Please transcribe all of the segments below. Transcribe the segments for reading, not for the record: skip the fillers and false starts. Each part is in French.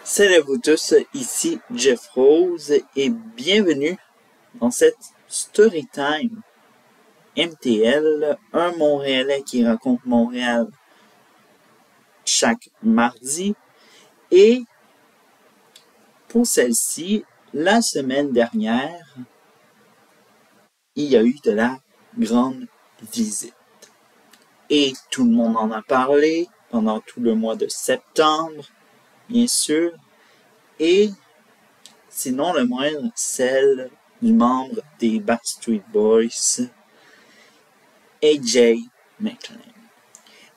Salut à vous tous, ici Jeff Rose et bienvenue dans cette Storytime MTL, un Montréalais qui raconte Montréal chaque mardi. Et pour celle-ci, la semaine dernière, il y a eu de la grande visite. Et tout le monde en a parlé pendant tout le mois de septembre, bien sûr. Et sinon le moindre, celle du membre des Backstreet Boys, AJ McLean.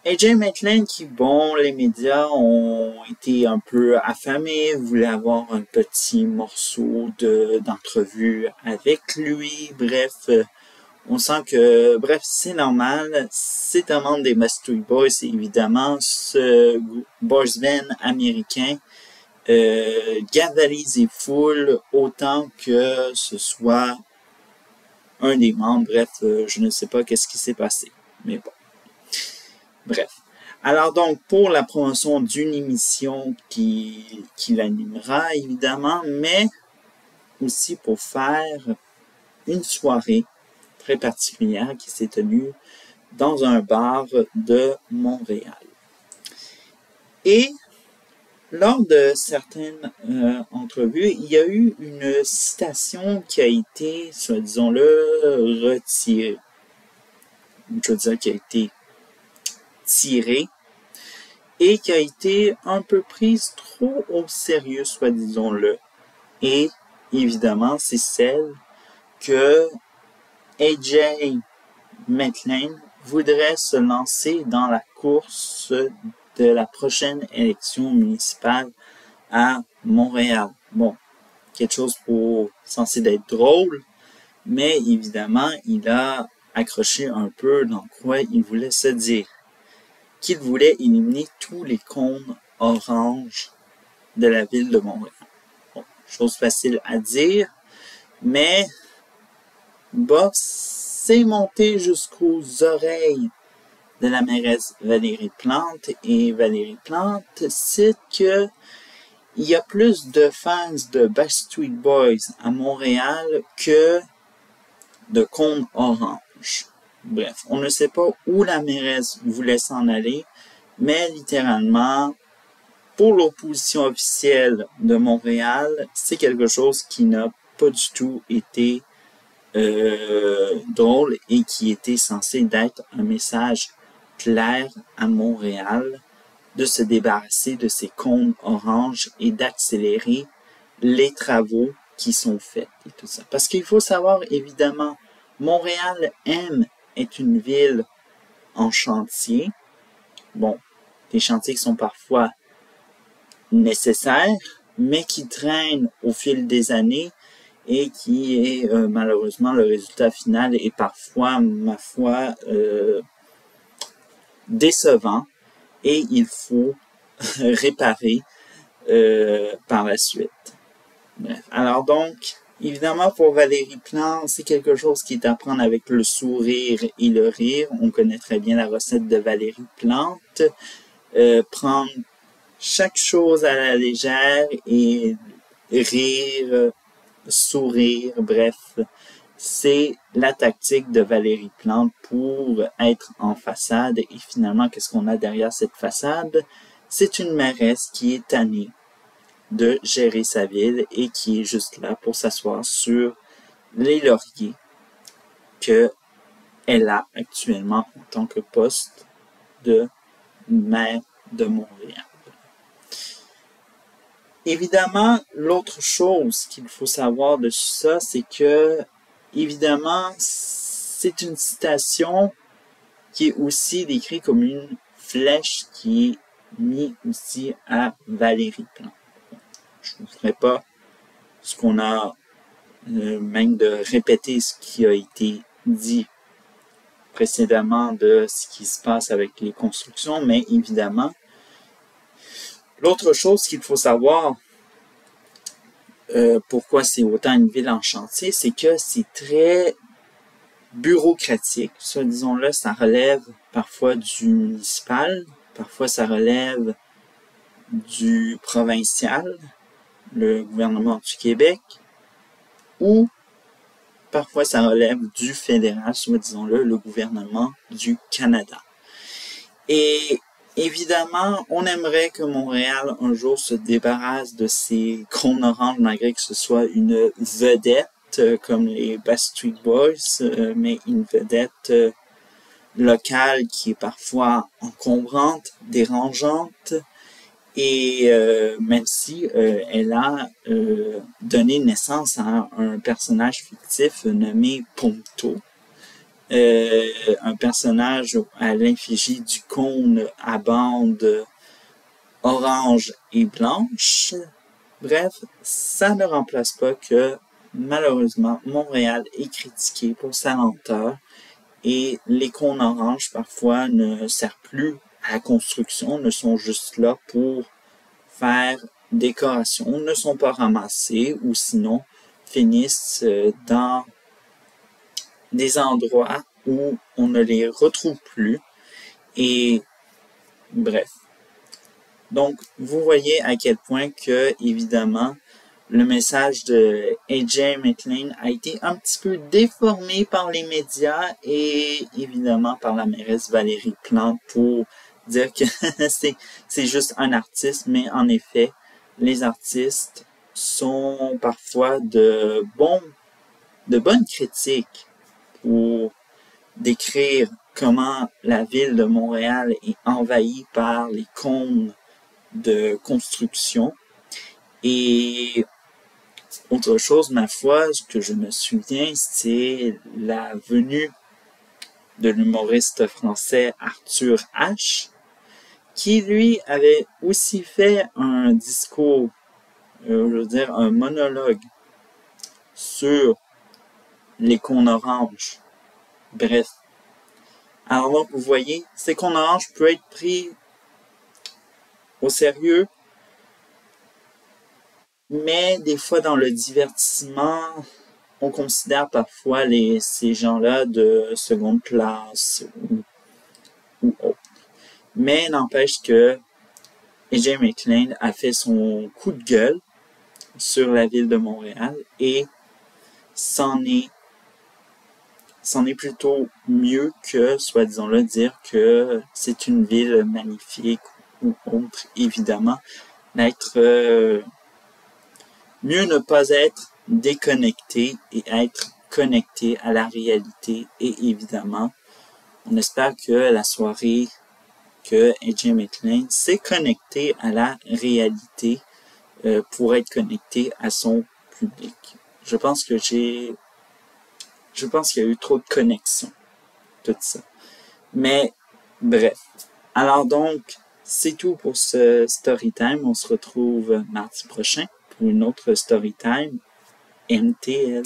AJ McLean qui, bon, les médias ont été un peu affamés, voulaient avoir un petit morceau d'entrevue avec lui. Bref, on sent que, bref, c'est normal. C'est un membre des Backstreet Boys, et évidemment, ce boys band américain gavalise les foules autant que ce soit un des membres. Bref, je ne sais pas qu'est-ce qui s'est passé, mais bon. Bref. Alors donc, pour la promotion d'une émission qui l'animera, évidemment, mais aussi pour faire une soirée très particulière qui s'est tenue dans un bar de Montréal. Et lors de certaines entrevues, il y a eu une citation qui a été, disons-le, retirée. Je veux dire, qui a été tirée et qui a été un peu prise trop au sérieux, disons-le. Et évidemment, c'est celle que AJ McLean voudrait se lancer dans la course de la prochaine élection municipale à Montréal. Bon, quelque chose censé d'être drôle, mais évidemment, il a accroché un peu dans quoi il voulait se dire. Qu'il voulait éliminer tous les cônes oranges de la ville de Montréal. Bon, chose facile à dire, mais bah, c'est monté jusqu'aux oreilles de la mairesse Valérie Plante, et Valérie Plante cite que il y a plus de fans de Backstreet Boys à Montréal que de cônes oranges. Bref, on ne sait pas où la mairesse voulait s'en aller, mais littéralement, pour l'opposition officielle de Montréal, c'est quelque chose qui n'a pas du tout été drôle et qui était censé d'être un message clair à Montréal de se débarrasser de ces cônes oranges et d'accélérer les travaux qui sont faits et tout ça. Parce qu'il faut savoir, évidemment, Montréal est une ville en chantier. Bon, des chantiers qui sont parfois nécessaires, mais qui traînent au fil des années et qui est malheureusement le résultat final est parfois, ma foi, décevant et il faut réparer par la suite. Bref. Alors donc, évidemment, pour Valérie Plante, c'est quelque chose qui est à prendre avec le sourire et le rire. On connaît très bien la recette de Valérie Plante. Prendre chaque chose à la légère et rire, sourire, bref. C'est la tactique de Valérie Plante pour être en façade. Et finalement, qu'est-ce qu'on a derrière cette façade? C'est une mairesse qui est tannée de gérer sa ville et qui est juste là pour s'asseoir sur les lauriers qu'elle a actuellement en tant que poste de maire de Montréal. Évidemment, l'autre chose qu'il faut savoir de ça, c'est que, évidemment, c'est une citation qui est aussi décrite comme une flèche qui est mise aussi à Valérie Plante. Je ne vous ferai pas ce qu'on a, même de répéter ce qui a été dit précédemment de ce qui se passe avec les constructions, mais évidemment, l'autre chose qu'il faut savoir, pourquoi c'est autant une ville en chantier, c'est que c'est très bureaucratique. Ça, disons-le, ça relève parfois du municipal, parfois ça relève du provincial, le gouvernement du Québec, ou parfois ça relève du fédéral, soit disons-le, le gouvernement du Canada. Et évidemment, on aimerait que Montréal un jour se débarrasse de ces cônes oranges, malgré que ce soit une vedette comme les Backstreet Boys, mais une vedette locale qui est parfois encombrante, dérangeante, et même si elle a donné naissance à un personnage fictif nommé Ponto, un personnage à l'effigie du cône à bandes orange et blanche. Bref, ça ne remplace pas que malheureusement Montréal est critiqué pour sa lenteur et les cônes oranges parfois ne servent plus à la construction, ne sont juste là pour faire décoration, ne sont pas ramassés ou sinon finissent dans des endroits où on ne les retrouve plus. Et bref. Donc, vous voyez à quel point que, évidemment, le message de AJ McLean a été un petit peu déformé par les médias et évidemment par la mairesse Valérie Plante pour dire que c'est juste un artiste, mais en effet, les artistes sont parfois de bonnes critiques pour décrire comment la ville de Montréal est envahie par les cônes de construction. Et autre chose, ma foi, ce que je me souviens, c'est la venue de l'humoriste français Arthur H, qui lui avait aussi fait un discours, je veux dire un monologue sur les cônes oranges. Bref. Alors donc, vous voyez, ces cônes oranges peuvent être pris au sérieux, mais des fois dans le divertissement, on considère parfois ces gens-là de seconde classe ou autre. Mais n'empêche que AJ McLean a fait son coup de gueule sur la ville de Montréal et c'en est plutôt mieux que, soi-disant-le, dire que c'est une ville magnifique ou autre, évidemment. Mieux ne pas être déconnecté et être connecté à la réalité. Et évidemment, on espère que la soirée que AJ McLean s'est connecté à la réalité pour être connecté à son public. Je pense qu'il y a eu trop de connexion, tout ça. Mais bref. Alors donc, c'est tout pour ce story time. On se retrouve mardi prochain pour une autre story time MTL.